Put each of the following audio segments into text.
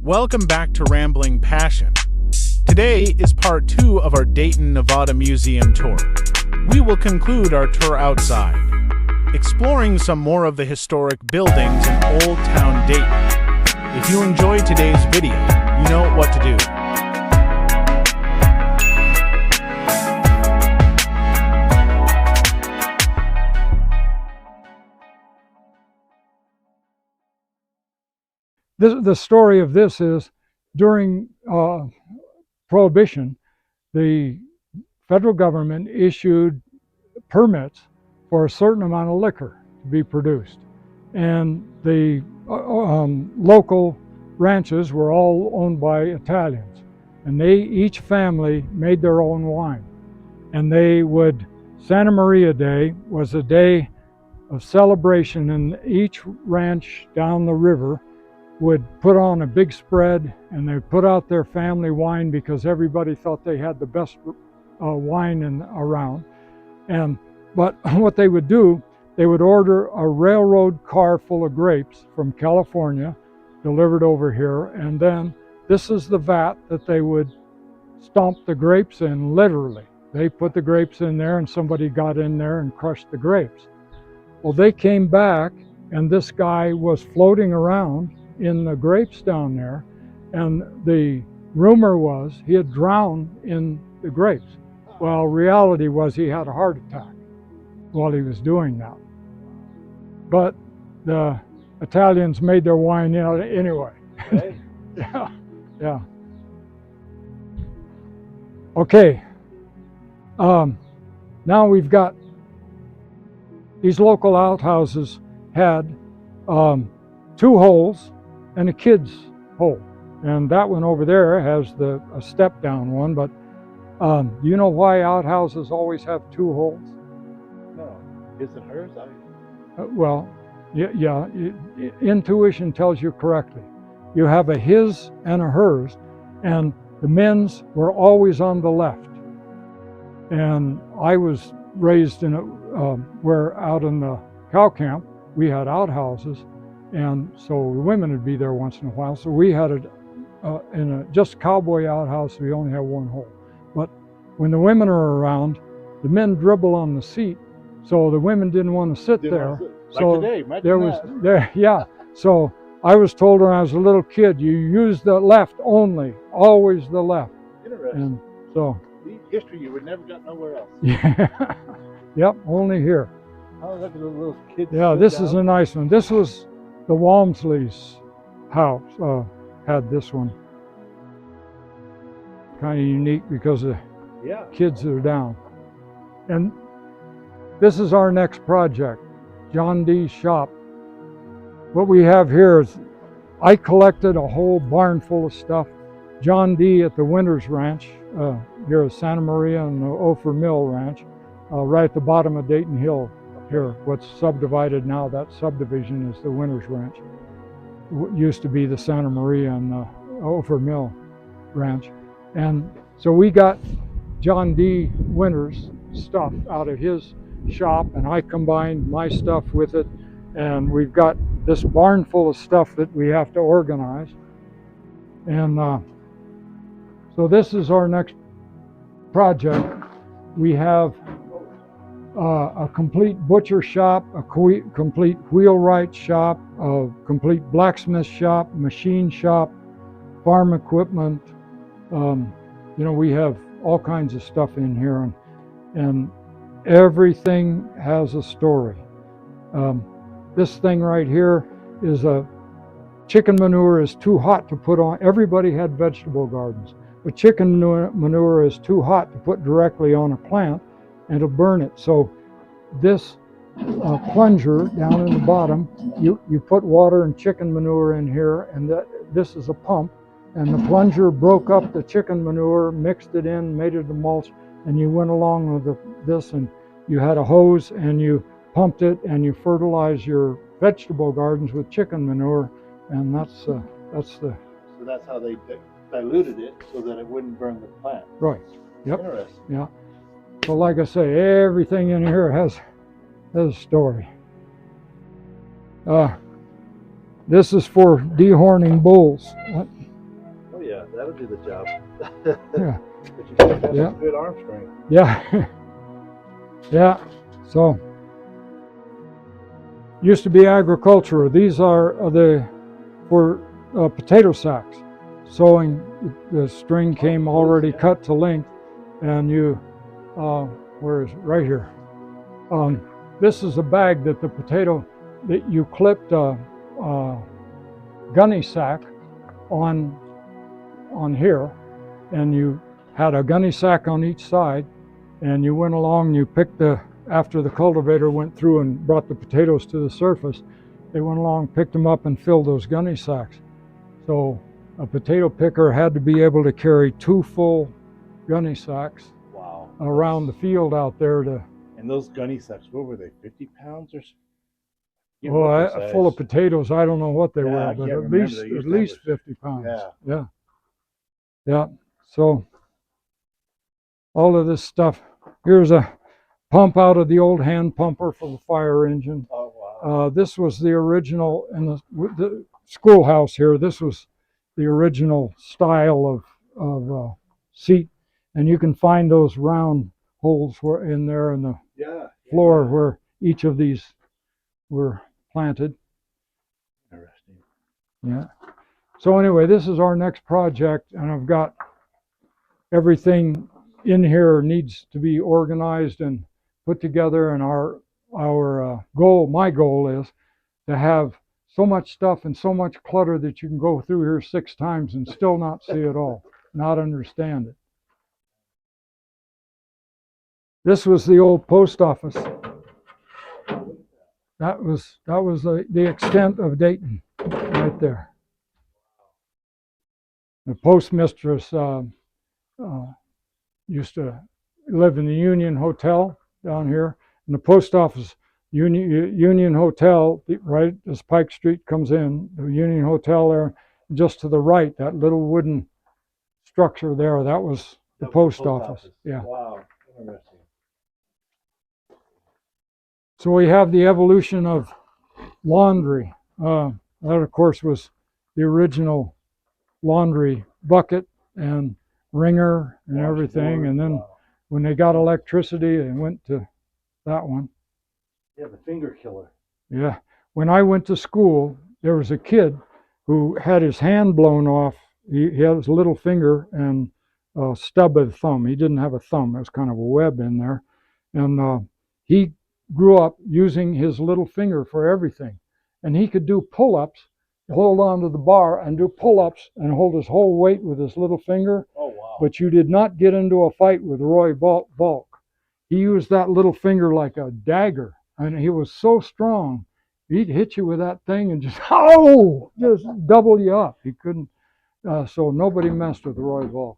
Welcome back to Rambling Passion. Today is part 2 of our Dayton, Nevada Museum tour. We will conclude our tour outside, exploring some more of the historic buildings in Old Town Dayton. If you enjoyed today's video, you know what to do. The story of this is during Prohibition, the federal government issued permits for a certain amount of liquor to be produced. And the local ranches were all owned by Italians. And each family made their own wine. And Santa Maria Day was a day of celebration, and each ranch down the river would put on a big spread, and they put out their family wine because everybody thought they had the best wine around. But what they would do, they would order a railroad car full of grapes from California, delivered over here, and then this is the vat that they would stomp the grapes in, literally. They put the grapes in there, and somebody got in there and crushed the grapes. Well, they came back, and this guy was floating around in the grapes down there, and the rumor was he had drowned in the grapes. Well, reality was he had a heart attack while he was doing that. But the Italians made their wine anyway. Right. Yeah. Okay. Now we've got these local outhouses had 2 holes and a kid's hole, and that one over there has a step down one. But do you know why outhouses always have 2 holes? No. Is it hers? Well, yeah, intuition tells you correctly. You have a his and a hers, and the men's were always on the left. And I was raised in where out in the cow camp we had outhouses, and so the women would be there once in a while. So we had in a just cowboy outhouse, we only had 1 hole. But when the women are around, the men dribble on the seat, so the women didn't want to sit there. So like today, there, yeah. So I was told when I was a little kid, you use the left only, always the left. Interesting. And so history you would never got nowhere else. yeah, yep, only here. Oh, look at the little kids. Yeah, this is a nice one. This was the Walmsley's house, had this one. Kind of unique because the kids are down. And this is our next project, John D's shop. What we have here is, I collected a whole barn full of stuff. John D at the Winters Ranch, here at Santa Maria and the Ophir Mill Ranch, right at the bottom of Dayton Hill. Here, what's subdivided now, that subdivision is the Winters Ranch. Used to be the Santa Maria and the Ophir Mill Ranch. And so we got John D. Winters stuff out of his shop, and I combined my stuff with it, and we've got this barn full of stuff that we have to organize. And so this is our next project. We have a complete butcher shop, a complete wheelwright shop, a complete blacksmith shop, machine shop, farm equipment. We have all kinds of stuff in here, and everything has a story. This thing right here is chicken manure is too hot to put on. Everybody had vegetable gardens, but chicken manure is too hot to put directly on a plant, and it'll burn it. So this plunger down in the bottom, you put water and chicken manure in here, and this is a pump, and the plunger broke up the chicken manure, mixed it in, made it a mulch, and you went along with this, and you had a hose, and you pumped it, and you fertilized your vegetable gardens with chicken manure, and that's the. So that's how they diluted it so that it wouldn't burn the plant. Right. Yep. Interesting. Yeah. So like I say, everything in here has a story. This is for dehorning bulls. that'll do the job. Yeah. But you should have Yeah. some good arm strength. Yeah. Yeah. So used to be agriculture. These are for potato sacks. Sewing, the string came already cut to length, and you, where is it? Right here. This is a bag that that you clipped a gunny sack on here, and you had a gunny sack on each side, and you went along, you picked after the cultivator went through and brought the potatoes to the surface, they went along, picked them up, and filled those gunny sacks. So a potato picker had to be able to carry 2 full gunny sacks around the field out there to. And those gunny sacks, what were they, 50 pounds or so? Full of potatoes, I don't know what they were, but at least 50 pounds. Yeah. Yeah. So all of this stuff. Here's a pump out of the old hand pumper for the fire engine. Oh, wow. This was the original in the schoolhouse here. This was the original style of seat, and you can find those round holes in there in the floor where each of these were planted. Interesting. Yeah. So anyway, this is our next project, and I've got everything in here needs to be organized and put together, and my goal is to have so much stuff and so much clutter that you can go through here 6 times and still not see it all, not understand it. This was the old post office. That was the extent of Dayton right there. The postmistress used to live in the Union Hotel down here, and the post office, Union Hotel, right as Pike Street comes in, the Union Hotel there, just to the right, that little wooden structure there, that was the post office. Yeah. Wow, interesting. So we have the evolution of laundry. That, of course, was the original laundry bucket and wringer and everything. And then when they got electricity, they went to that one. Yeah, the finger killer. Yeah. When I went to school, there was a kid who had his hand blown off. He had his little finger and a stub of the thumb. He didn't have a thumb. There was kind of a web in there. And he grew up using his little finger for everything. And he could do pull-ups, hold on to the bar and do pull-ups and hold his whole weight with his little finger. Oh, wow. But you did not get into a fight with Roy Bulk. He used that little finger like a dagger. And he was so strong, he'd hit you with that thing and just double you up. He couldn't, so nobody messed with Roy Bulk.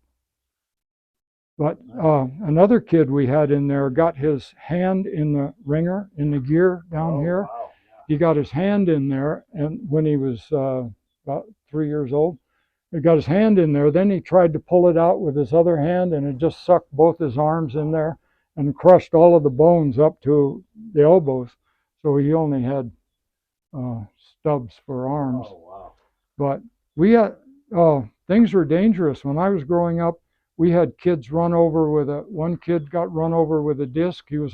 But another kid we had in there got his hand in the wringer, in the gear down here. Wow. He got his hand in there, and when he was about 3 years old, he got his hand in there. Then he tried to pull it out with his other hand, and it just sucked both his arms in there and crushed all of the bones up to the elbows. So he only had stubs for arms. Oh, wow. But we had things were dangerous when I was growing up. We had kids run over one kid got run over with a disc. He was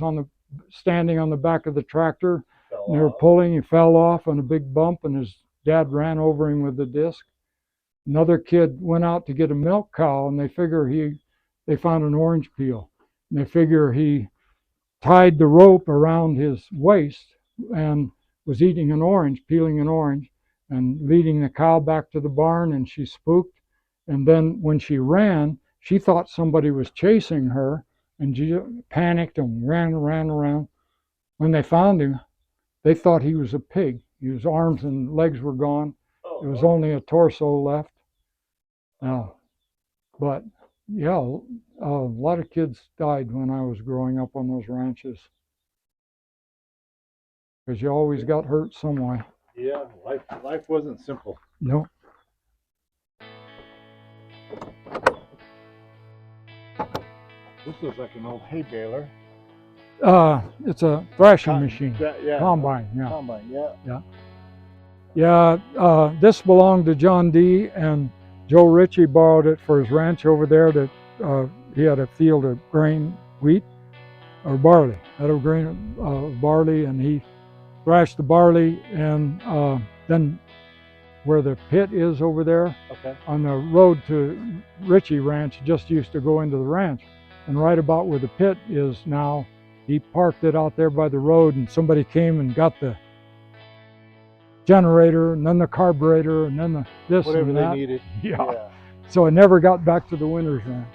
standing on the back of the tractor. And they were pulling. He fell off on a big bump, and his dad ran over him with the disc. Another kid went out to get a milk cow, and they found an orange peel. And they figure he tied the rope around his waist and was eating an orange, peeling an orange, and leading the cow back to the barn, and she spooked. And then when she ran, she thought somebody was chasing her, and she panicked and ran around. When they found him, they thought he was a pig. His arms and legs were gone. There was only a torso left. But yeah, a lot of kids died when I was growing up on those ranches. Because you always got hurt some way. Yeah, life wasn't simple. No. This looks like an old hay baler. It's a thrashing machine. Yeah. Combine, yeah. Combine, yeah. Yeah. Yeah, this belonged to John D., and Joe Ritchie borrowed it for his ranch over there. That he had a field of grain, wheat, or barley. Had a grain barley, and he thrashed the barley, and then where the pit is over there, on the road to Ritchie Ranch, just used to go into the ranch. And right about where the pit is now, he parked it out there by the road, and somebody came and got the generator, and then the carburetor, and then the this Whatever and that. they needed. Yeah. So it never got back to the Winters Ranch.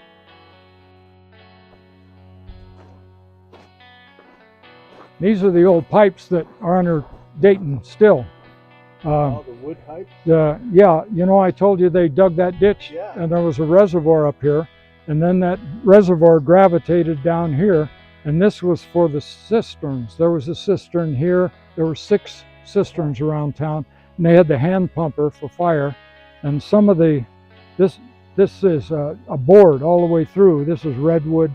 These are the old pipes that are under Dayton still. All the wood pipes? Yeah, you know, I told you they dug that ditch, and there was a reservoir up here, and then that reservoir gravitated down here, and this was for the cisterns. There was a cistern here. There were 6 cisterns around town, and they had the hand pumper for fire, and some of the this is a board all the way through. This is redwood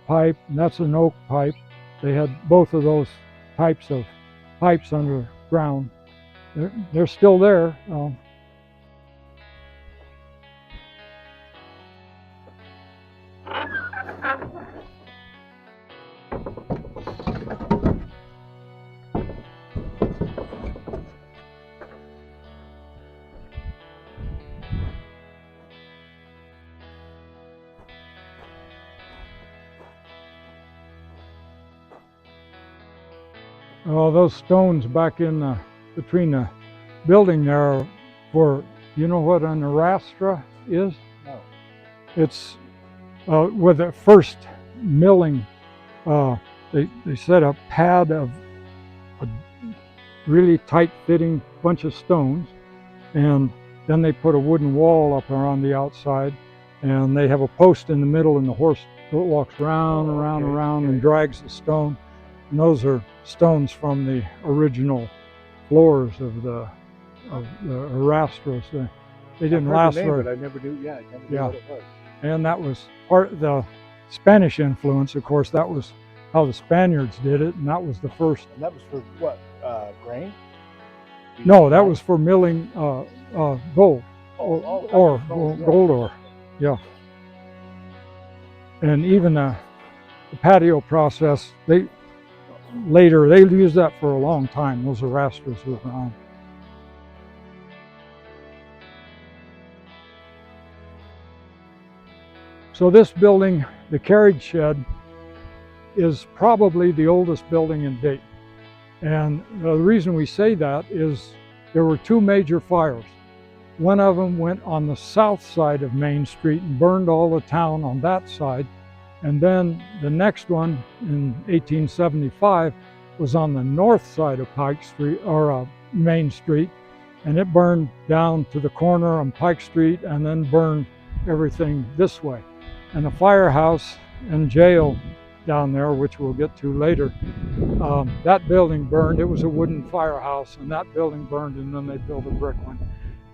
pipe, and that's an oak pipe. They had both of those types of pipes underground. They're still there. Oh, those stones back in between the building there for, you know what an arastra is? No. It's with the first milling, they set a pad of a really tight fitting bunch of stones, and then they put a wooden wall up around the outside, and they have a post in the middle, and the horse walks round and round and round and drags the stone. And those are stones from the original floors of the arastros. They didn't last very. But I never knew. Yeah, I never knew what it was. And that was part of the Spanish influence. Of course, that was how the Spaniards did it, and that was the first. And that was for what? Grain? No, that was for milling gold, gold ore. Yeah. And even the patio process, they used that for a long time. Those arastros were around. So this building, the carriage shed, is probably the oldest building in Dayton. And the reason we say that is there were 2 major fires. One of them went on the south side of Main Street and burned all the town on that side. And then the next one in 1875 was on the north side of Pike Street, or Main Street, and it burned down to the corner on Pike Street and then burned everything this way. And the firehouse and jail down there, which we'll get to later, that building burned. It was a wooden firehouse, and that building burned, and then they built a brick one.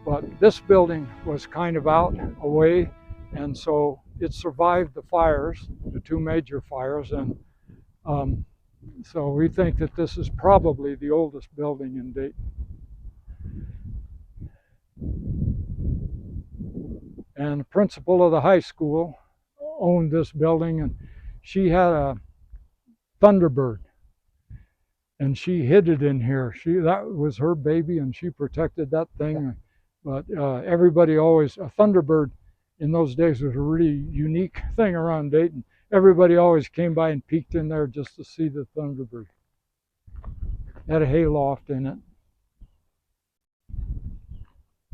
But this building was kind of out away, and so it survived the fires, the 2 major fires, and so we think that this is probably the oldest building in Dayton. And the principal of the high school owned this building, and she had a Thunderbird, and she hid it in here. That was her baby, and she protected that thing. But everybody always, a Thunderbird in those days was a really unique thing around Dayton. Everybody always came by and peeked in there just to see the Thunderbird. It had a hayloft in it.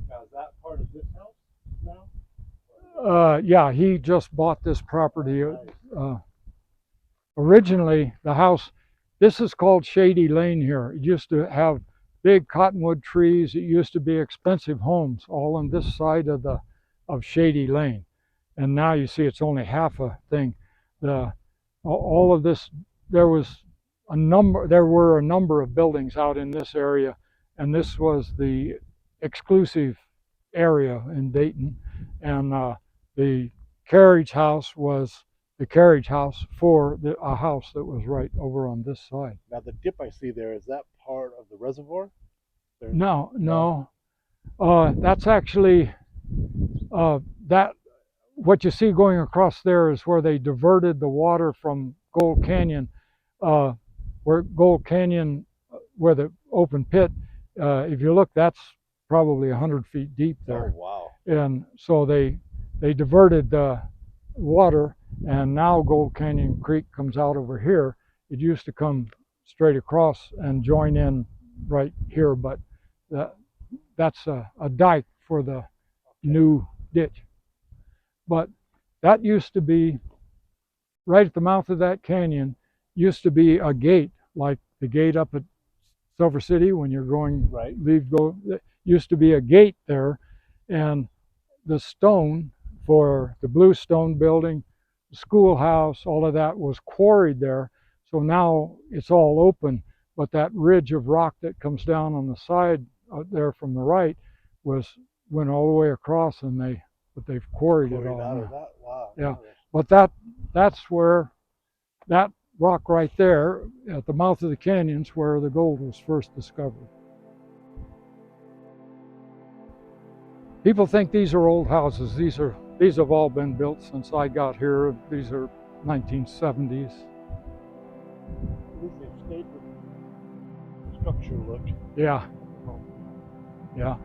Now, is that part of this house now? Yeah, he just bought this property. Originally, the house, this is called Shady Lane here. It used to have big cottonwood trees. It used to be expensive homes all on this side of Shady Lane. And now you see it's only half a thing. All of this, there were a number of buildings out in this area, and this was the exclusive area in Dayton. And the carriage house was the carriage house for a house that was right over on this side. Now the dip I see there, is that part of the reservoir? No. That's actually that what you see going across there is where they diverted the water from Gold Canyon, where Gold Canyon, where the open pit. If you look, that's probably 100 feet deep there. Oh, wow. And so they diverted the water, and now Gold Canyon Creek comes out over here. It used to come straight across and join in right here, but that's a dike for the new ditch. But that used to be, right at the mouth of that canyon, used to be a gate, like the gate up at Silver City when you're going, Right. There used to be a gate there, and the stone for the Bluestone building, the schoolhouse, all of that was quarried there. So now it's all open, but that ridge of rock that comes down on the side there from the right went all the way across, and they've quarried it all out now. of that. Wow. Yeah, but that's where that rock right there at the mouth of the canyon's where the gold was first discovered. People think these are old houses. These have all been built since I got here. These are 1970s. At least they've stayed with the structure look. Yeah. Yeah.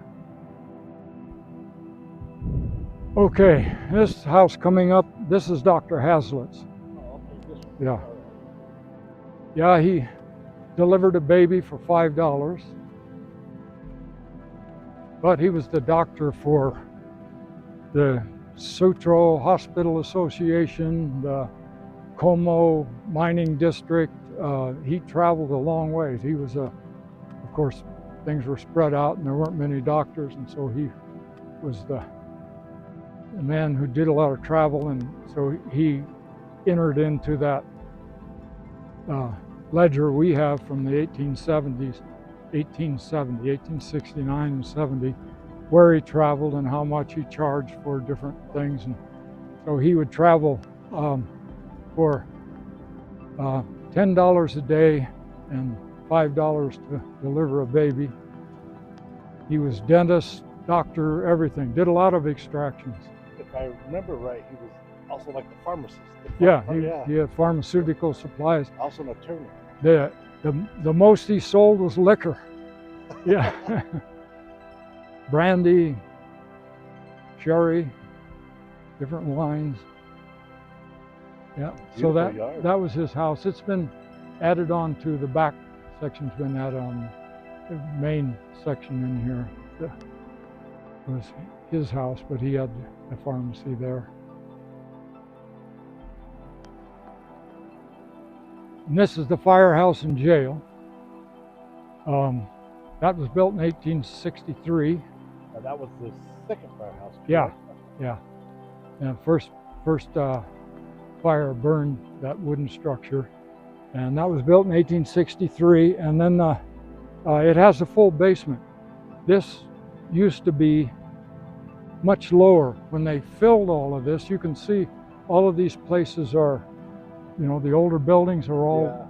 Okay, this house coming up, this is Dr. Hazlitt's. Oh, okay. This one. Yeah. All right. Yeah, he delivered a baby for $5. But he was the doctor for the Sutro Hospital Association, the Como Mining District. He traveled a long ways. He was of course, things were spread out and there weren't many doctors, and so he was the man who did a lot of travel, and so he entered into that ledger we have from the 1870s, 1869 and 70, where he traveled and how much he charged for different things. And so he would travel for $10 a day and $5 to deliver a baby. He was dentist, doctor, everything, did a lot of extractions. If I remember right, he was also like the pharmacist. Yeah, he had pharmaceutical supplies. Also an attorney. The most he sold was liquor. Yeah. Brandy, sherry, different wines. Yeah. So that was his house. It's been added on to the back section's been added on. The main section in here was his house, but he had a pharmacy there. And this is the firehouse and jail. That was built in 1863. Now that was the second firehouse. Yeah, yeah. And first fire burned that wooden structure, and that was built in 1863. And then it has a full basement. This used to be much lower. When they filled all of this, you can see all of these places are, the older buildings are all,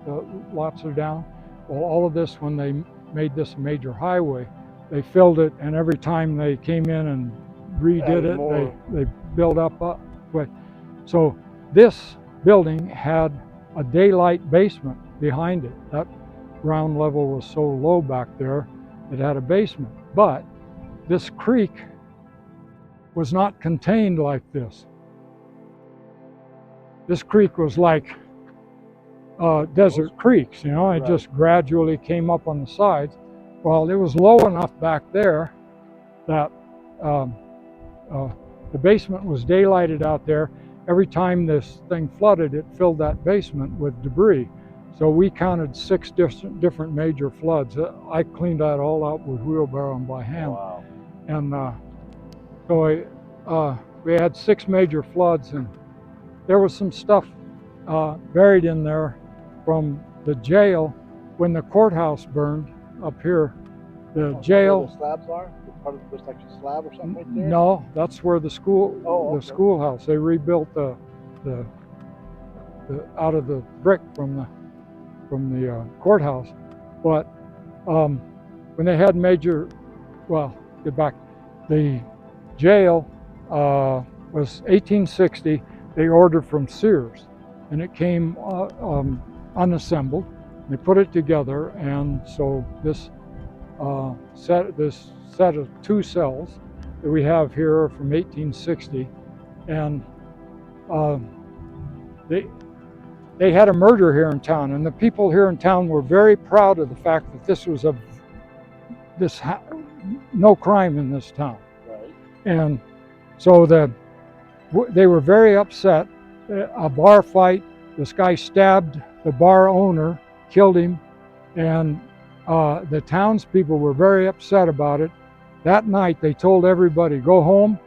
lots are down. Well, all of this, when they made this a major highway, they filled it, and every time they came in and redid it, they built up. So this building had a daylight basement behind it. That ground level was so low back there, it had a basement. But this creek was not contained like this. This creek was like desert creeks, it just gradually came up on the sides. Well, it was low enough back there that the basement was daylighted out there. Every time this thing flooded, it filled that basement with debris. So we counted 6 different major floods. I cleaned that all out with wheelbarrow and by hand. Wow. And so we had 6 major floods, and there was some stuff buried in there from the jail when the courthouse burned up here. The jail. Where the slabs are? Part of there's like a slab or something right there? No, that's where the school. Oh, okay. The schoolhouse. They rebuilt the out of the brick from the courthouse. But when they had get back, the jail was 1860. They ordered from Sears, and it came unassembled. They put it together, and so this set of 2 cells that we have here are from 1860, and they had a murder here in town, and the people here in town were very proud of the fact that this was no crime in this town. Right. And so they were very upset. A bar fight, this guy stabbed the bar owner, killed him, and the townspeople were very upset about it. That night they told everybody, go home,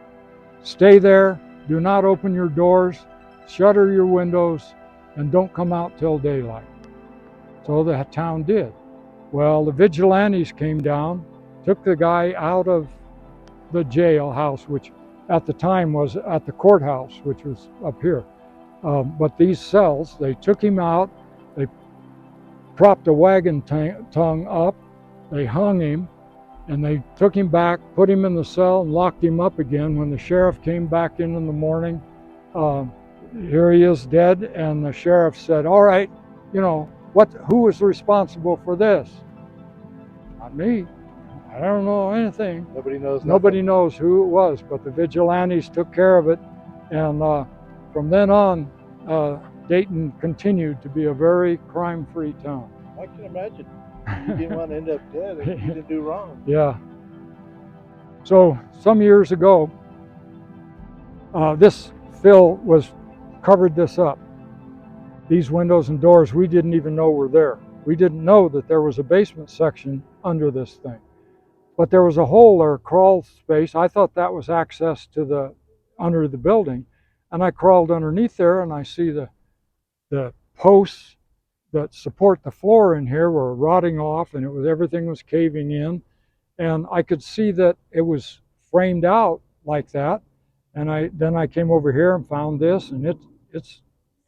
stay there, do not open your doors, shutter your windows, and don't come out till daylight. So the town did. Well, the vigilantes came down, took the guy out of the jailhouse, which at the time was at the courthouse, which was up here. But these cells, they took him out, they propped a wagon tongue up, they hung him, and they took him back, put him in the cell, and locked him up again. When the sheriff came back in the morning, here he is dead, and the sheriff said, all right, who was responsible for this? Not me. I don't know anything. Nobody knows. Nobody knows who it was, but the vigilantes took care of it, and from then on, Dayton continued to be a very crime-free town. I can imagine. You didn't want to end up dead if you didn't do wrong. Yeah. So some years ago, this fill covered this up. These windows and doors we didn't even know were there. We didn't know that there was a basement section under this thing. But there was a hole or a crawl space. I thought that was access to under the building. And I crawled underneath there, and I see the posts that support the floor in here were rotting off, and everything was caving in. And I could see that it was framed out like that. And then I came over here and found this, and it's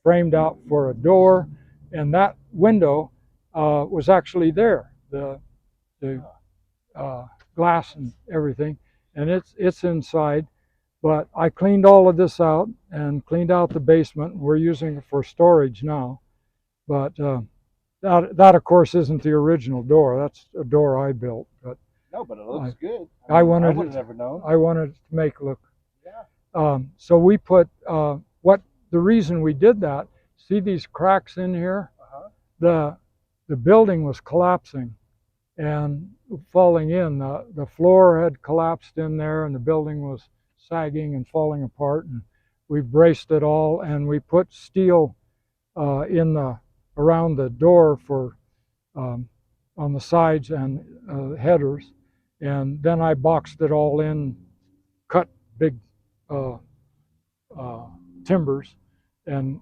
framed out for a door. And that window was actually there, the glass and everything, and it's inside. But I cleaned all of this out and cleaned out the basement. We're using it for storage now. But that of course isn't the original door. That's a door I built. But no, but it looks good. I would have never known. I wanted to make it look. Yeah. So we put the reason we did that. See these cracks in here? Uh-huh. The building was collapsing and falling in. The floor had collapsed in there, and the building was sagging and falling apart. And we braced it all, and we put steel around the door for on the sides and headers, and then I boxed it all in, cut big timbers, and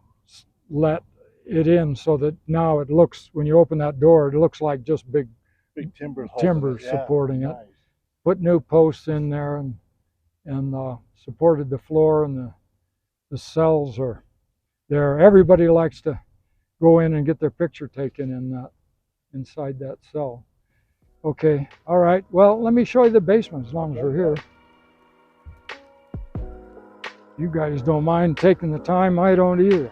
let it in so that now it looks, when you open that door, it looks like just big timbers supporting it. Nice. Put new posts in there and supported the floor, and the cells are there. Everybody likes to go in and get their picture taken inside that cell. Okay, all right. Well, let me show you the basement as long as we're here. You guys don't mind taking the time, I don't either.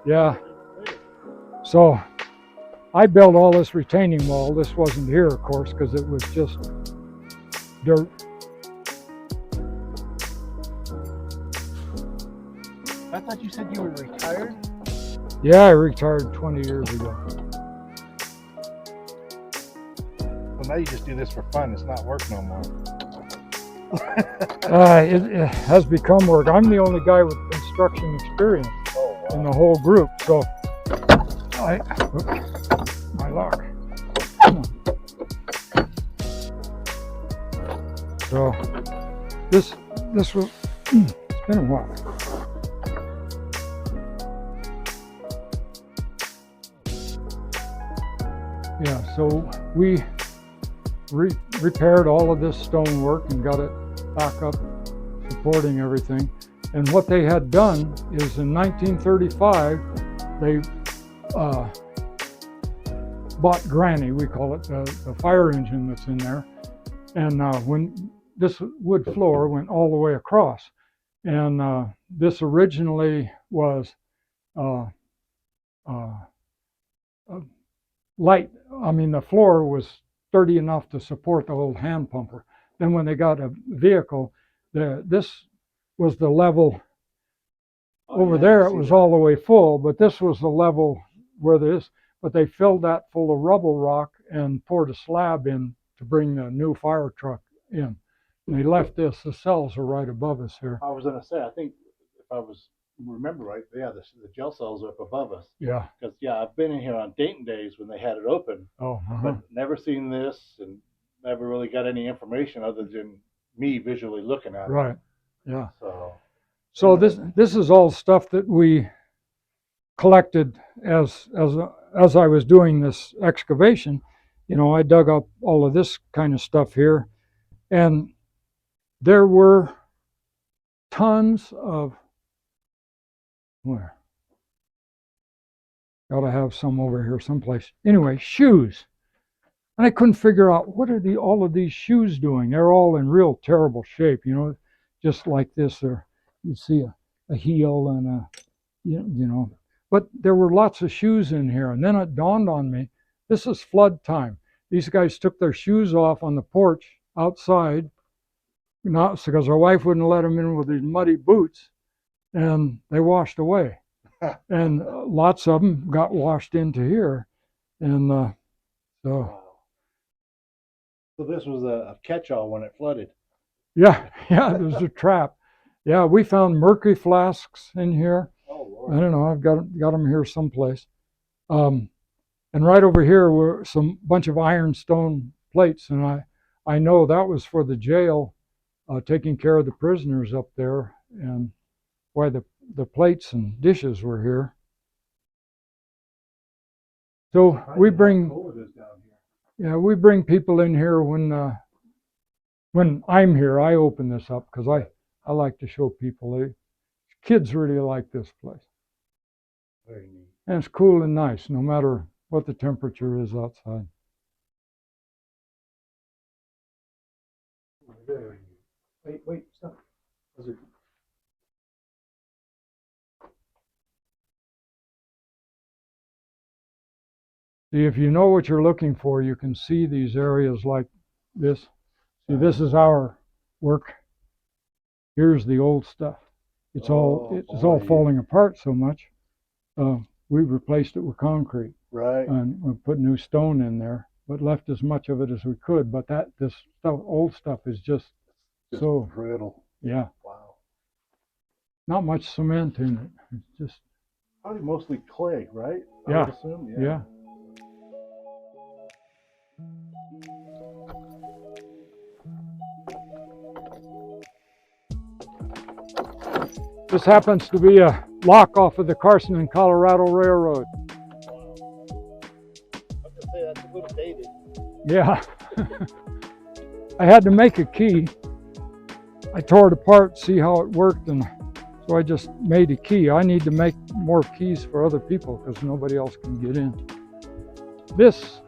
Yeah. So I built all this retaining wall. This wasn't here, of course, because it was just dirt. I thought you said you were retired? Yeah, I retired 20 years ago. Well, now you just do this for fun. It's not work no more. It has become work. I'm the only guy with construction experience in the whole group, so my luck. So this was, it's been a while. Yeah, so we repaired all of this stonework and got it back up, supporting everything. And what they had done is in 1935, bought Granny, we call it, the fire engine that's in there. And when this wood floor went all the way across, and this originally was light. I mean, the floor was sturdy enough to support the old hand pumper. Then when they got a vehicle, this was the level. Over there it was all the way full, but this was the level where this, but they filled that full of rubble rock and poured a slab in to bring the new fire truck in. And they left this, the cells are right above us here. I was gonna say, I think if I remember right, yeah, the jail cells are up above us. Yeah. Because I've been in here on Dayton days when they had it open. Oh. But never seen this and never really got any information other than me visually looking at it. Right. Yeah. So this is all stuff that we collected as I was doing this excavation. You know, I dug up all of this kind of stuff here, and there were tons of, where? Gotta have some over here someplace. Anyway, shoes. And I couldn't figure out, what are all of these shoes doing? They're all in real terrible shape, you know, just like this. You see a heel and you know. But there were lots of shoes in here. And then it dawned on me, this is flood time. These guys took their shoes off on the porch outside, not because our wife wouldn't let them in with these muddy boots, and they washed away. And lots of them got washed into here. And so this was a catch-all when it flooded. Yeah, it was a trap. Yeah, we found mercury flasks in here. Oh, Lord. I don't know, I've got them here someplace. And right over here were some bunch of ironstone plates, and I know that was for the jail, taking care of the prisoners up there, and why the plates and dishes were here. So we bring people in here when I'm here. I open this up because I like to show people. Kids really like this place. Very neat. And it's cool and nice, no matter what the temperature is outside. Very neat. Wait, stop. See, if you know what you're looking for, you can see these areas like this. See, this is our work. Here's the old stuff. It's all falling apart so much. We replaced it with concrete. Right. And we put new stone in there, but left as much of it as we could. But this old stuff is just so brittle. Yeah. Wow. Not much cement in it. It's just probably mostly clay, right? Yeah. I would assume. Yeah. This happens to be a lock off of the Carson and Colorado Railroad. Wow. I was gonna say that's a little dated. Yeah. I had to make a key. I tore it apart to see how it worked, and so I just made a key. I need to make more keys for other people because nobody else can get in. This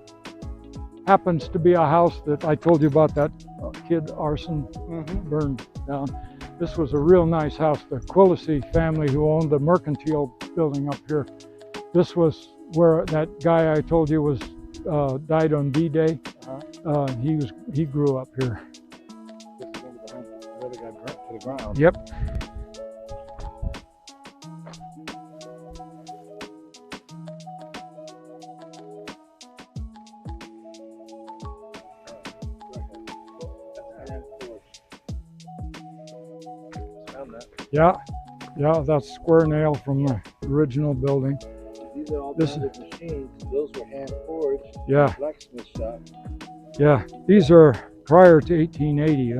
happens to be a house that I told you about, that kid arson burned down. This was a real nice house. The Quillisi family who owned the mercantile building up here. This was where that guy I told you was died on D-Day. He grew up here. This is where they got burnt to the ground. Yep. Yeah, that's square nail from the original building. These are all machines. Those were hand forged. Yeah. Blacksmith shop. Yeah, these are prior to 1880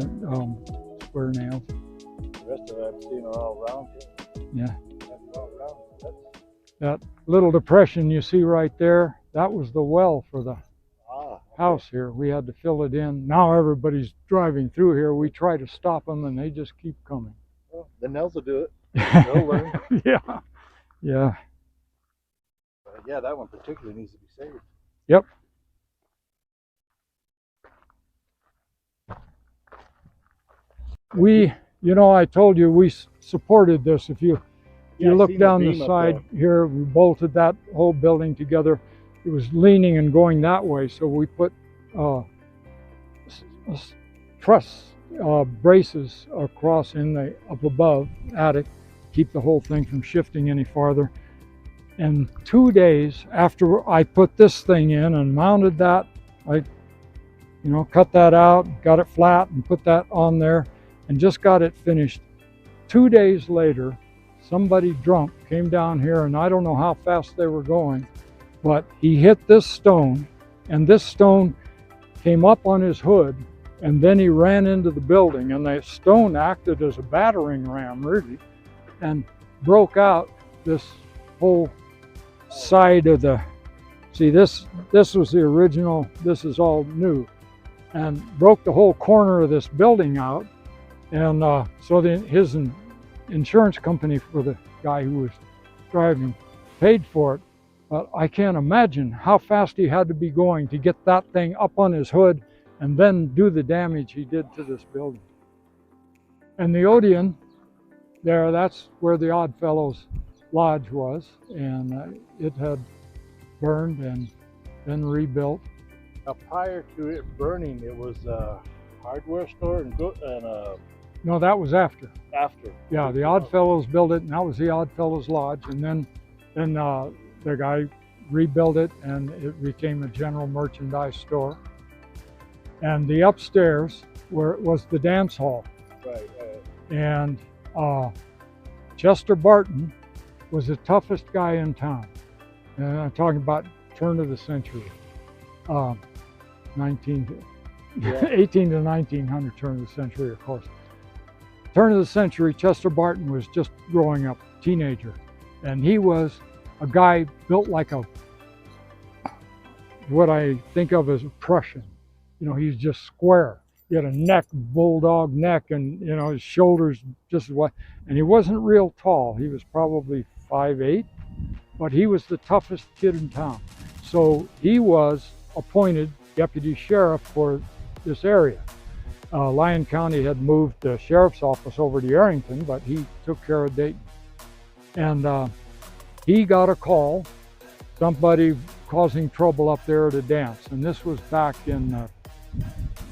square nails. The rest of it I've seen are all round here. Yeah. That's all round. That little depression you see right there, that was the well for the house here. We had to fill it in. Now everybody's driving through here. We try to stop them and they just keep coming. Well, the nails will do it. They'll learn. Yeah. But yeah, that one particularly needs to be saved. Yep. I told you we supported this. If you Yeah, I look seen down the the beam up side here, we bolted that whole building together. It was leaning and going that way, so we put truss braces across in the up above attic, keep the whole thing from shifting any farther. And 2 days after I put this thing in and mounted that, I cut that out, got it flat and put that on there and just got it finished. 2 days later, somebody drunk came down here, and I don't know how fast they were going, but he hit this stone, and this stone came up on his hood, and then he ran into the building, and the stone acted as a battering ram, really, and broke out this whole side of the, see, this was the original, this is all new, and broke the whole corner of this building out. And so his insurance company for the guy who was driving paid for it. But I can't imagine how fast he had to be going to get that thing up on his hood and then do the damage he did to this building. And the Odeon there, that's where the Oddfellows Lodge was, and it had burned and then rebuilt. Now, prior to it burning, it was a hardware store and no, that was after. after. Yeah, the Oddfellows built it, and that was the Oddfellows Lodge, and then the guy rebuilt it, and it became a general merchandise store. And the upstairs was the dance hall. Right. And Chester Barton was the toughest guy in town. And I'm talking about turn of the century, 18 to 1900, turn of the century, of course. Turn of the century, Chester Barton was just growing up, teenager. And he was a guy built like what I think of as a Prussian. He's just square. He had a neck, bulldog neck, and his shoulders just what. And he wasn't real tall. He was probably 5'8", but he was the toughest kid in town. So he was appointed deputy sheriff for this area. Lyon County had moved the sheriff's office over to Arrington, but he took care of Dayton. And he got a call, somebody causing trouble up there at a dance. And this was back in the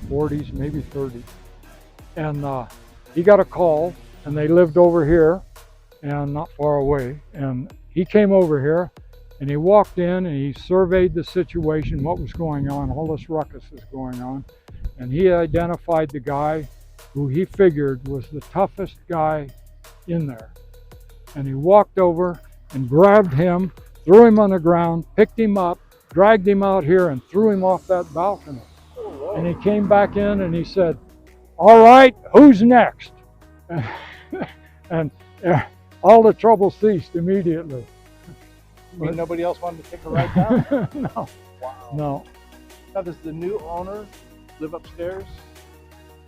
40s, maybe 30s. And he got a call, and they lived over here and not far away. And he came over here, and he walked in, and he surveyed the situation, what was going on, all this ruckus is going on. And he identified the guy who he figured was the toughest guy in there. And he walked over and grabbed him, threw him on the ground, picked him up, dragged him out here, and threw him off that balcony. And he came back in and he said, "All right, who's next?" And all the trouble ceased immediately. You mean nobody else wanted to take a ride down? No. Wow. No. Now, does the new owner live upstairs?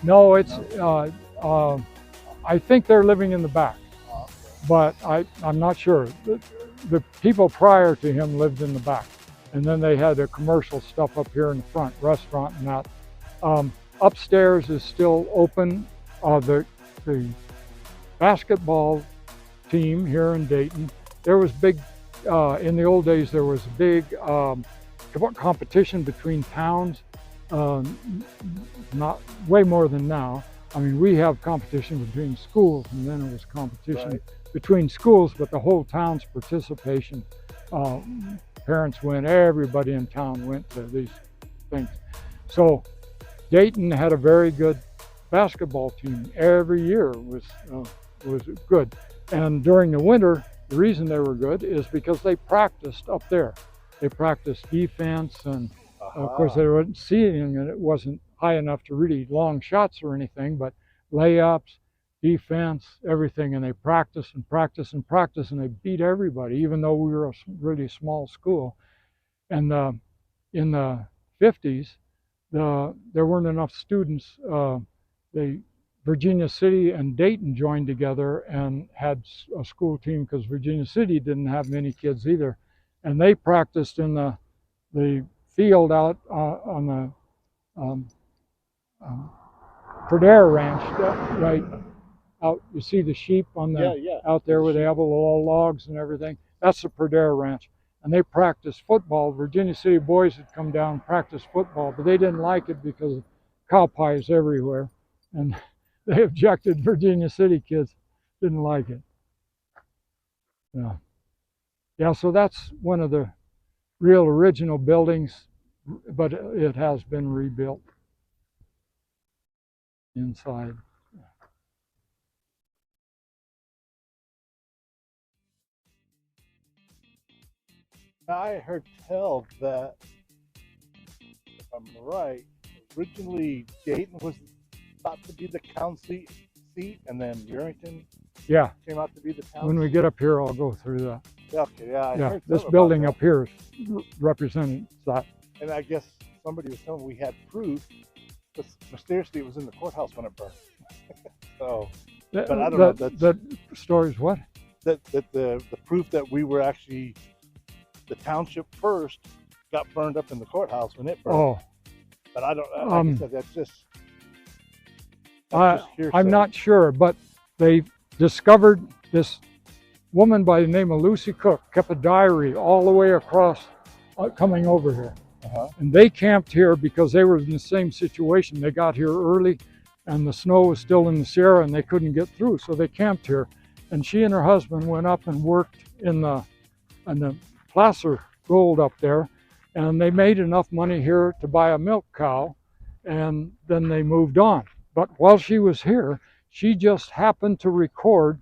No, it's, I think they're living in the back, but I'm not sure. The people prior to him lived in the back. And then they had the commercial stuff up here in the front, restaurant and that. Upstairs is still open. The basketball team here in Dayton, there was big, in the old days, there was a big competition between towns, not way more than now. I mean, we have competition between schools, and then it was competition between schools, but the whole town's participation. Parents went, everybody in town went to these things. So Dayton had a very good basketball team. Every year was good. And during the winter, the reason they were good is because they practiced up there. They practiced defense, and of course they weren't seeing, and it wasn't high enough to really long shots or anything, but layups, defense, everything, and they practiced and practiced and practiced, and they beat everybody, even though we were a really small school. And in the 50s, there weren't enough students. Virginia City and Dayton joined together and had a school team, because Virginia City didn't have many kids either, and they practiced in the field out on the Perdere Ranch, right out. You see the sheep on the out there where they have all the logs and everything. That's the Perdere Ranch, and they practiced football. Virginia City boys had come down and practiced football, but they didn't like it because of cow pies everywhere, and they objected. Virginia City kids didn't like it. Yeah. So that's one of the real original buildings, but it has been rebuilt inside. I heard tell that, if I'm right, originally Dayton was thought to be the county seat, and then Yerington came out to be the town. When we get up here, I'll go through that. Okay, I heard this building up here represents that. And I guess somebody was telling me we had proof, but mysteriously it was in the courthouse when it burned. So, but I don't know. That story's what? That the proof that we were actually the township first got burned up in the courthouse when it burned. Oh, but I don't. Like I said, that's just hearsay. I'm not sure, but they discovered this woman by the name of Lucy Cook kept a diary all the way across coming over here. And they camped here because they were in the same situation. They got here early and the snow was still in the Sierra and they couldn't get through, so they camped here. And she and her husband went up and worked in the placer gold up there, and they made enough money here to buy a milk cow, and then they moved on. But while she was here, she just happened to record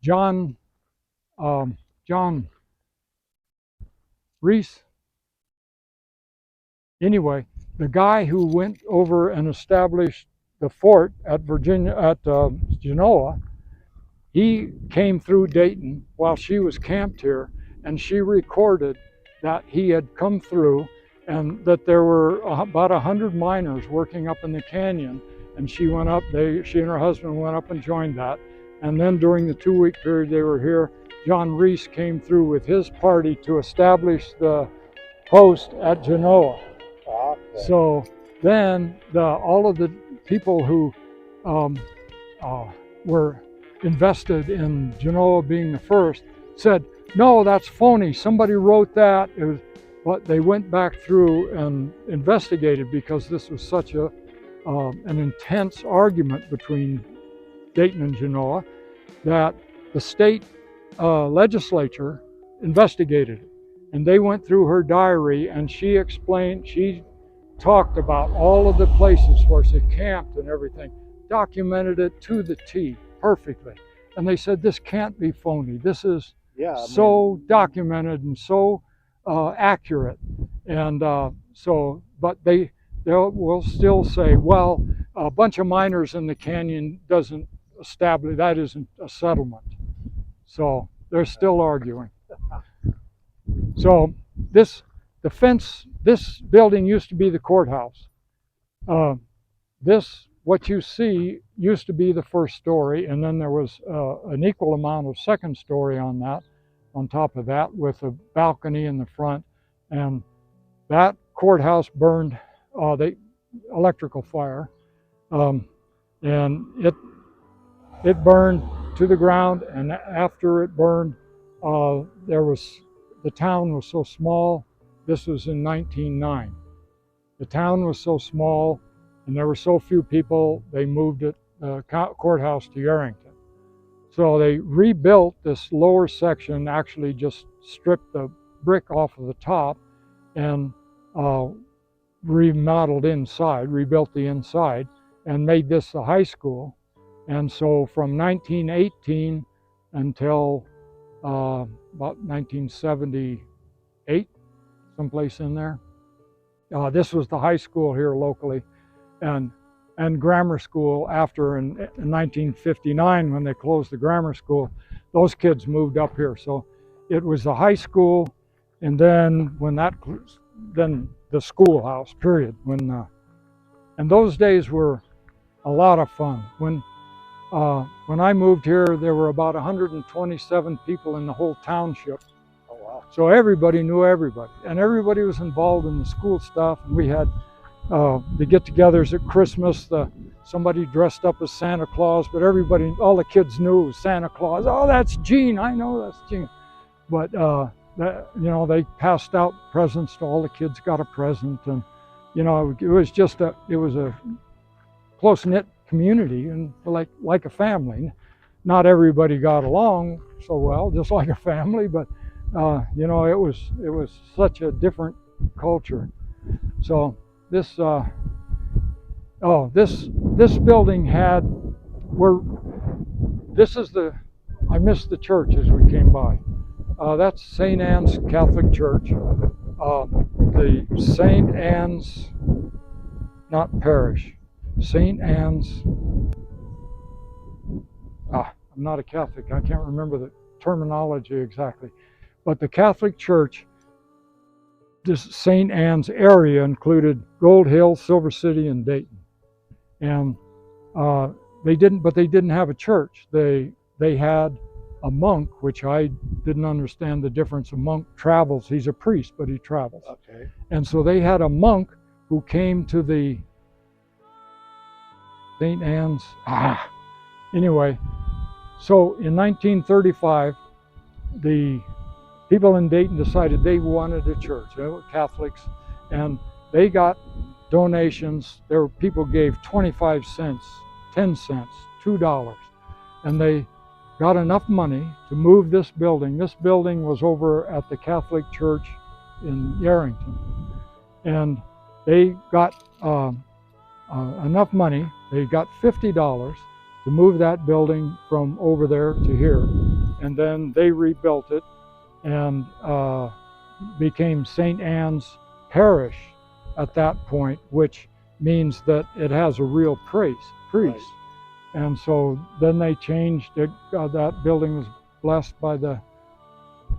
John Reese. Anyway, the guy who went over and established the fort at Genoa, he came through Dayton while she was camped here, and she recorded that he had come through and that there were about 100 miners working up in the canyon, and she went up, she and her husband went up and joined that. And then during the 2-week period they were here, John Reese came through with his party to establish the post at Genoa. Okay. So then all of the people who were invested in Genoa being the first said, no, that's phony, somebody wrote that. But they went back through and investigated because this was such an intense argument between Dayton and Genoa that the state legislature investigated it. And they went through her diary and she talked about all of the places where she camped and everything, documented it to the T perfectly. And they said, this can't be phony. This is documented and so accurate. And but they'll still say, well, a bunch of miners in the canyon doesn't establish, that isn't a settlement. So they're still arguing. So this building used to be the courthouse. What you see used to be the first story, and then there was an equal amount of second story on top of that, with a balcony in the front. And that courthouse burned, the electrical fire, and it burned to the ground. And after it burned, the town was so small. This was in 1909. The town was so small and there were so few people, they moved the courthouse to Yerington. So they rebuilt this lower section, actually just stripped the brick off of the top and remodeled inside, rebuilt the inside, and made this the high school. And so from 1918 until about 1978, someplace in there, this was the high school here locally, and grammar school after in 1959 when they closed the grammar school. Those kids moved up here. So it was the high school, and then then the schoolhouse, period. And those days were a lot of fun. When I moved here, there were about 127 people in the whole township. Oh, wow. So everybody knew everybody, and everybody was involved in the school stuff. And we had the get-togethers at Christmas, somebody dressed up as Santa Claus, but everybody, all the kids knew it was Santa Claus. Oh, that's Gene. I know that's Gene. But they passed out presents to all the kids. Got a present, and it was just a close-knit community and like a family. Not everybody got along so well, just like a family, but it was such a different culture. So this building I missed the church as we came by. That's St. Anne's Catholic Church. The St. Anne's, not parish, St. Anne's, I'm not a Catholic, I can't remember the terminology exactly, but the Catholic Church, this St. Anne's area included Gold Hill, Silver City, and Dayton. And they didn't have a church. They had a monk, which I didn't understand the difference. A monk travels. He's a priest, but he travels. Okay. And so they had a monk who came to the St. Anne's. Anyway, so in 1935, the people in Dayton decided they wanted a church. They were Catholics, and they got donations. People gave 25 cents, 10 cents, $2, and they got enough money to move this building. This building was over at the Catholic Church in Yarrington, and they got enough money. They got $50 to move that building from over there to here, and then they rebuilt it and became St. Anne's Parish at that point, which means that it has a real priest. Right. And so then they changed it. That building was blessed by the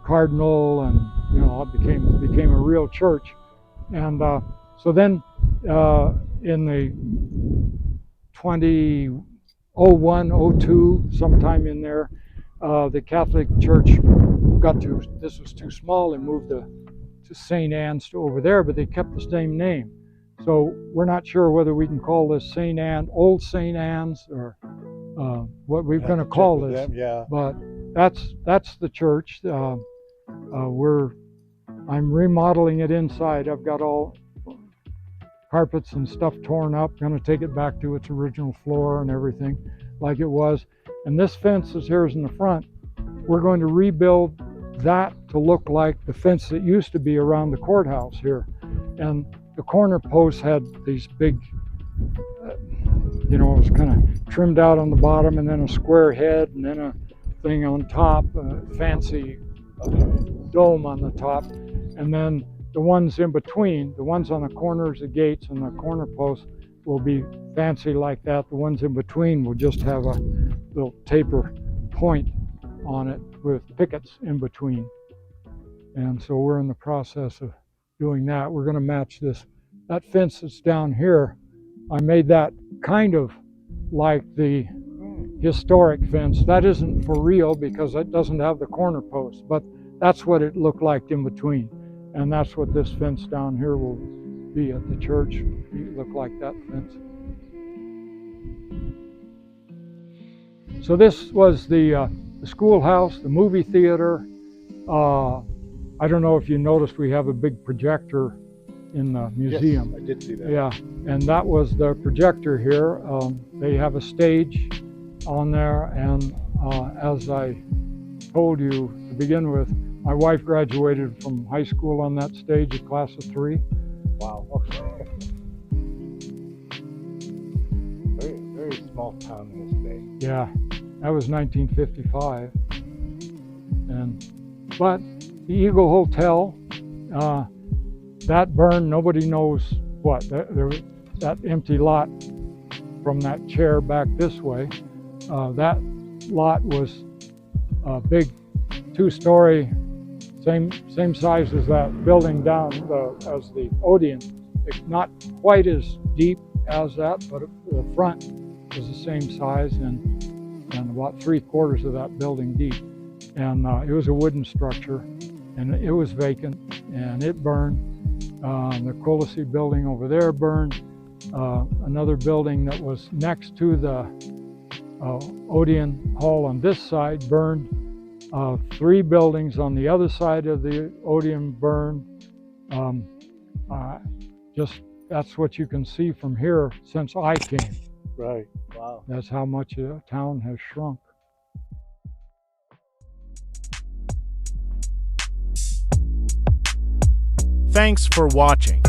cardinal, and it became a real church. And so then in the 2001, 02, sometime in there, the Catholic Church this was too small and moved to St. Anne's to over there, but they kept the same name. So we're not sure whether we can call this St. Anne, Old St. Anne's, or what we're going to call this. Them, yeah. But that's the church. I'm remodeling it inside. I've got all carpets and stuff torn up. Going to take it back to its original floor and everything like it was. And this fence is here in the front. We're going to rebuild that to look like the fence that used to be around the courthouse here. And the corner posts had these big, it was kind of trimmed out on the bottom, and then a square head, and then a thing on top, a fancy dome on the top. And then the ones in between, the ones on the corners, the gates and the corner posts, will be fancy like that. The ones in between will just have a little taper point on it with pickets in between. And so we're in the process of doing that. We're going to match that fence that's down here. I made that kind of like the historic fence. That isn't for real because it doesn't have the corner posts, but that's what it looked like in between. And that's what this fence down here will be at the church. It look like that fence. So this was the schoolhouse, the movie theater. I don't know if you noticed, we have a big projector in the museum. Yes, I did see that. Yeah, and that was the projector here. They have a stage on there, and as I told you to begin with, my wife graduated from high school on that stage, a class of 3. Wow. Okay. Very, very small town in this day. Yeah, that was 1955. But the Eagle Hotel, that burned. Nobody knows what. That empty lot from that chair back this way, that lot was a big 2-story, same size as that building down as the Odeon. Not quite as deep as that, but the front was the same size and about 3/4 of that building deep. And it was a wooden structure, and it was vacant, and it burned. The Quillisi building over there burned. Another building that was next to the Odeon Hall on this side burned. 3 buildings on the other side of the Odeon burned. Just that's what you can see from here since I came. Right. Wow. That's how much the town has shrunk. Thanks for watching.